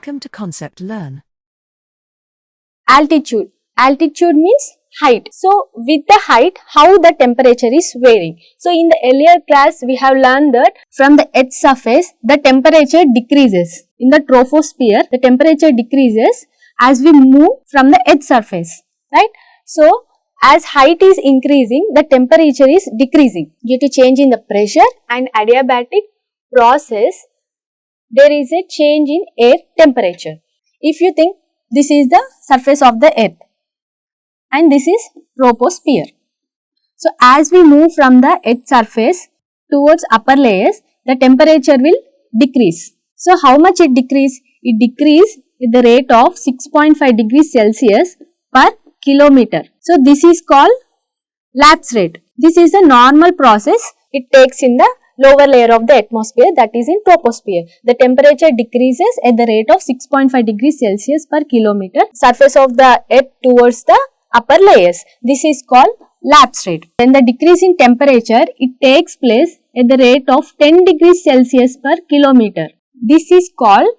Welcome to Concept Learn. Altitude. Altitude means height. So, with the height, how the temperature is varying. So, in the earlier class, we have learned that from the Earth's surface, the temperature decreases. In the troposphere, the temperature decreases as we move from the Earth's surface, right? So, as height is increasing, the temperature is decreasing due to change in the pressure and adiabatic process. There is a change in air temperature. If you think this is the surface of the earth and this is troposphere. So, as we move from the earth surface towards upper layers, the temperature will decrease. So, how much it decrease? It decrease with the rate of 6.5 degrees Celsius per kilometer. So, this is called lapse rate. This is a normal process. It takes in the lower layer of the atmosphere, that is in troposphere. The temperature decreases at the rate of 6.5 degrees Celsius per kilometer surface of the earth towards the upper layers. This is called lapse rate. When the decrease in temperature, it takes place at the rate of 10 degrees Celsius per kilometer. This is called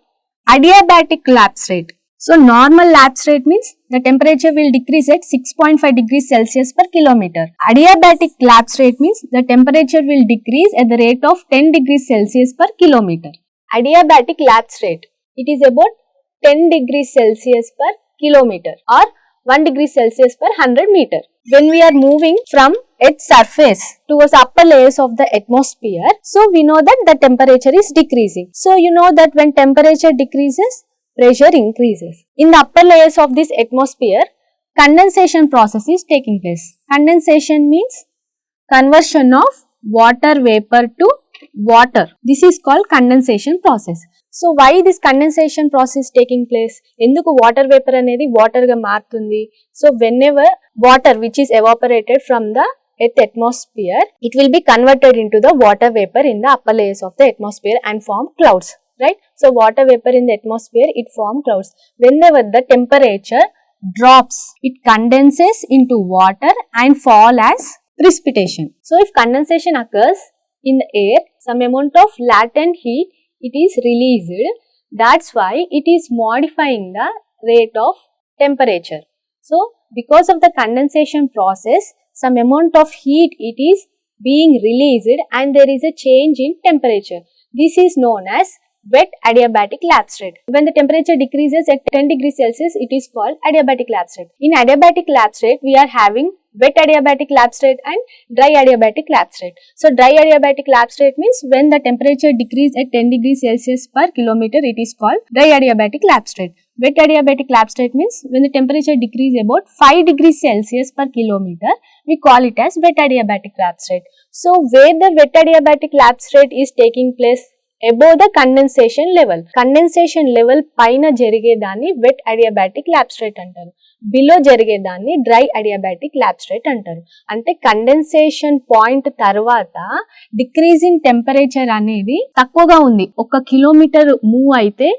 adiabatic lapse rate. So, normal lapse rate means the temperature will decrease at 6.5 degrees Celsius per kilometer. Adiabatic lapse rate means the temperature will decrease at the rate of 10 degrees Celsius per kilometer. Adiabatic lapse rate, it is about 10 degrees Celsius per kilometer or 1 degree Celsius per 100 meter. When we are moving from Earth's surface towards upper layers of the atmosphere, so we know that the temperature is decreasing. So, you know that when temperature decreases, pressure increases. In the upper layers of this atmosphere, condensation process is taking place. Condensation means conversion of water vapor to water. This is called condensation process. So, why this condensation process taking place? Enduku water vapor anedi water ga maarutundi. So, whenever water which is evaporated from the Earth atmosphere, it will be converted into the water vapor in the upper layers of the atmosphere and form clouds. Right? So, water vapor in the atmosphere, it forms clouds. Whenever the temperature drops, it condenses into water and fall as precipitation. So, if condensation occurs in the air, some amount of latent heat, it is released. That's why it is modifying the rate of temperature. So, because of the condensation process, some amount of heat, it is being released and there is a change in temperature. This is known as wet adiabatic lapse rate. When the temperature decreases at 10 degrees Celsius, it is called adiabatic lapse rate. In adiabatic lapse rate, we are having wet adiabatic lapse rate and dry adiabatic lapse rate. So, dry adiabatic lapse rate means when the temperature decreases at 10 degrees Celsius per kilometer, it is called dry adiabatic lapse rate. Wet adiabatic lapse rate means when the temperature decreases about 5 degrees Celsius per kilometer, we call it as wet adiabatic lapse rate. So, where the wet adiabatic lapse rate is taking place above the condensation level. Condensation level పైన జరిగేదాన్ని wet adiabatic lapse rate అంటారు. Below జరిగేదాన్ని dry adiabatic lapse rate అంటారు. అంటే condensation point తర్వాత decrease in temperature అనేది తక్కువగా ఉంది. 1 kilometre move అయితే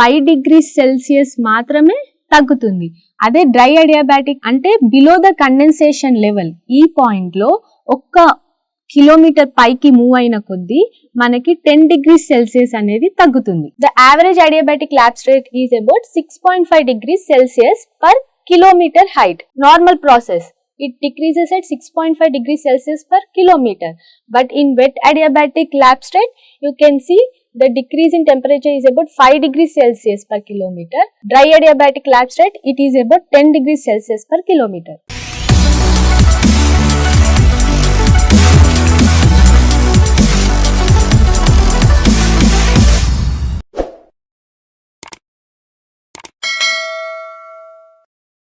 5 degrees Celsius మాత్రమే తగ్గుతుంది. అదే డ్రై అడియాబాటిక్ అంటే బిలో ద కండెన్సేషన్ లెవెల్. ఈ పాయింట్ లో 1 కిలోమీటర్ పైకి మూవ్ అయిన కొద్దీ మనకి 10 డిగ్రీస్ సెల్సియస్ అనేది తగ్గుతుంది. The average adiabatic lapse rate is about 6.5 degrees Celsius per kilometre height. Normal process. It decreases at 6.5 degrees Celsius per kilometer. But in wet adiabatic lapse rate, you can see the decrease in temperature is about 5 degrees Celsius per kilometer. Dry adiabatic lapse rate, it is about 10 degrees Celsius per kilometer.